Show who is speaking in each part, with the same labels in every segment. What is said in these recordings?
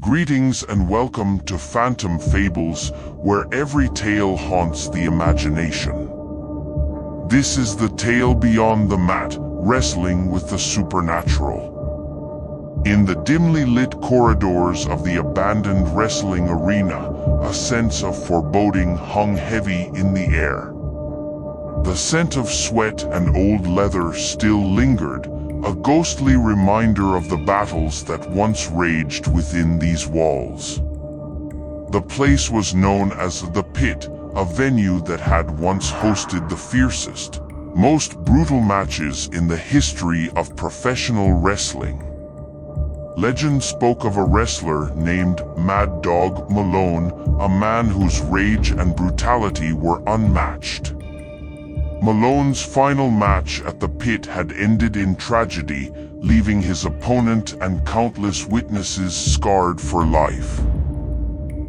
Speaker 1: Greetings and welcome to Phantom Fables, where every tale haunts the imagination. This is the tale beyond the mat, wrestling with the supernatural. In the dimly lit corridors of the abandoned wrestling arena, a sense of foreboding hung heavy in the air. The scent of sweat and old leather still lingered, a ghostly reminder of the battles that once raged within these walls. The place was known as the Pit, a venue that had once hosted the fiercest, most brutal matches in the history of professional wrestling. Legend spoke of a wrestler named Mad Dog Malone, a man whose rage and brutality were unmatched. Malone's final match at the Pit had ended in tragedy, leaving his opponent and countless witnesses scarred for life.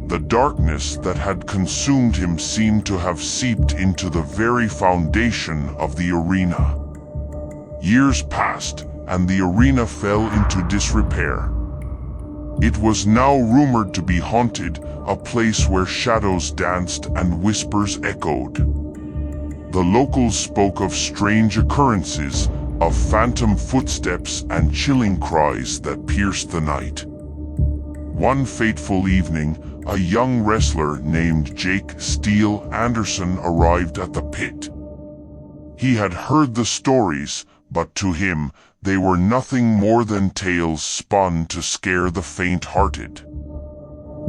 Speaker 1: The darkness that had consumed him seemed to have seeped into the very foundation of the arena. Years passed, and the arena fell into disrepair. It was now rumored to be haunted, a place where shadows danced and whispers echoed. The locals spoke of strange occurrences, of phantom footsteps and chilling cries that pierced the night. One fateful evening, a young wrestler named Jake Steele Anderson arrived at the Pit. He had heard the stories, but to him, they were nothing more than tales spun to scare the faint-hearted.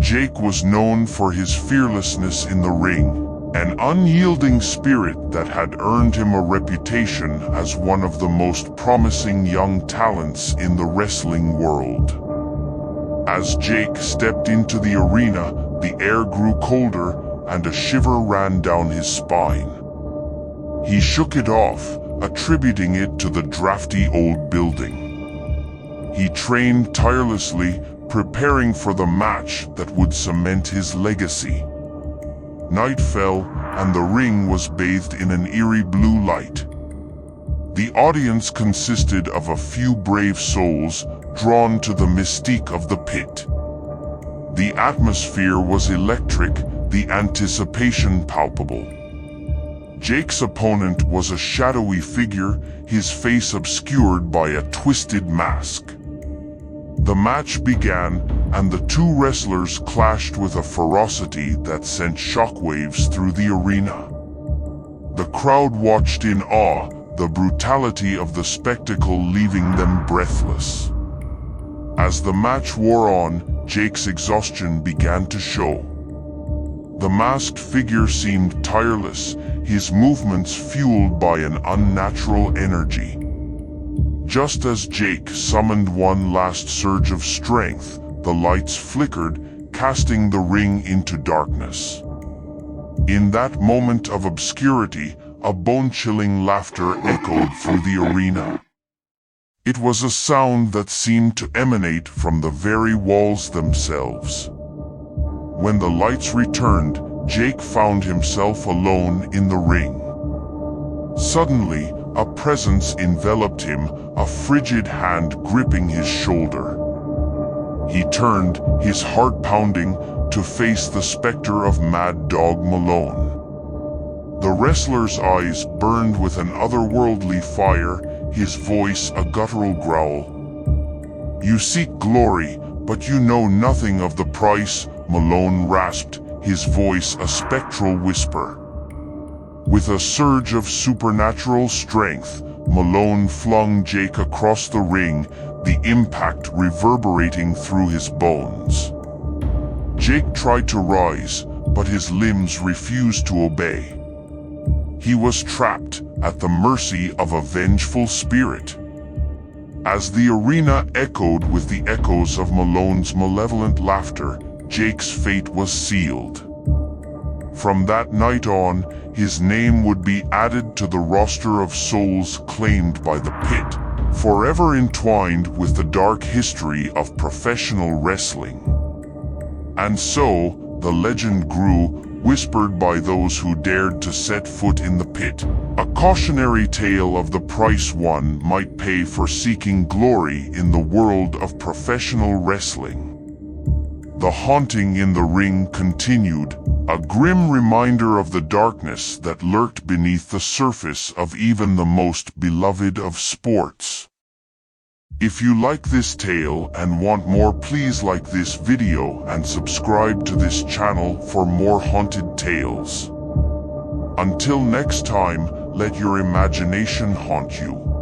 Speaker 1: Jake was known for his fearlessness in the ring, an unyielding spirit that had earned him a reputation as one of the most promising young talents in the wrestling world. As Jake stepped into the arena, the air grew colder and a shiver ran down his spine. He shook it off, attributing it to the drafty old building. He trained tirelessly, preparing for the match that would cement his legacy. Night fell, and the ring was bathed in an eerie blue light. The audience consisted of a few brave souls, drawn to the mystique of the Pit. The atmosphere was electric, the anticipation palpable. Jake's opponent was a shadowy figure, his face obscured by a twisted mask. The match began, and the two wrestlers clashed with a ferocity that sent shockwaves through the arena. The crowd watched in awe, the brutality of the spectacle leaving them breathless. As the match wore on, Jake's exhaustion began to show. The masked figure seemed tireless, his movements fueled by an unnatural energy. Just as Jake summoned one last surge of strength, the lights flickered, casting the ring into darkness. In that moment of obscurity, a bone-chilling laughter echoed through the arena. It was a sound that seemed to emanate from the very walls themselves. When the lights returned, Jake found himself alone in the ring. Suddenly, a presence enveloped him, a frigid hand gripping his shoulder. He turned, his heart pounding, to face the specter of Mad Dog Malone. The wrestler's eyes burned with an otherworldly fire, his voice a guttural growl. "You seek glory, but you know nothing of the price," Malone rasped, his voice a spectral whisper. With a surge of supernatural strength, Malone flung Jake across the ring, the impact reverberating through his bones. Jake tried to rise, but his limbs refused to obey. He was trapped, at the mercy of a vengeful spirit. As the arena echoed with the echoes of Malone's malevolent laughter, Jake's fate was sealed. From that night on, his name would be added to the roster of souls claimed by the Pit, forever entwined with the dark history of professional wrestling. And so, the legend grew, whispered by those who dared to set foot in the Pit, a cautionary tale of the price one might pay for seeking glory in the world of professional wrestling. the haunting in the ring continued, a grim reminder of the darkness that lurked beneath the surface of even the most beloved of sports. If you like this tale and want more, please like this video and subscribe to this channel for more haunted tales. Until next time, let your imagination haunt you.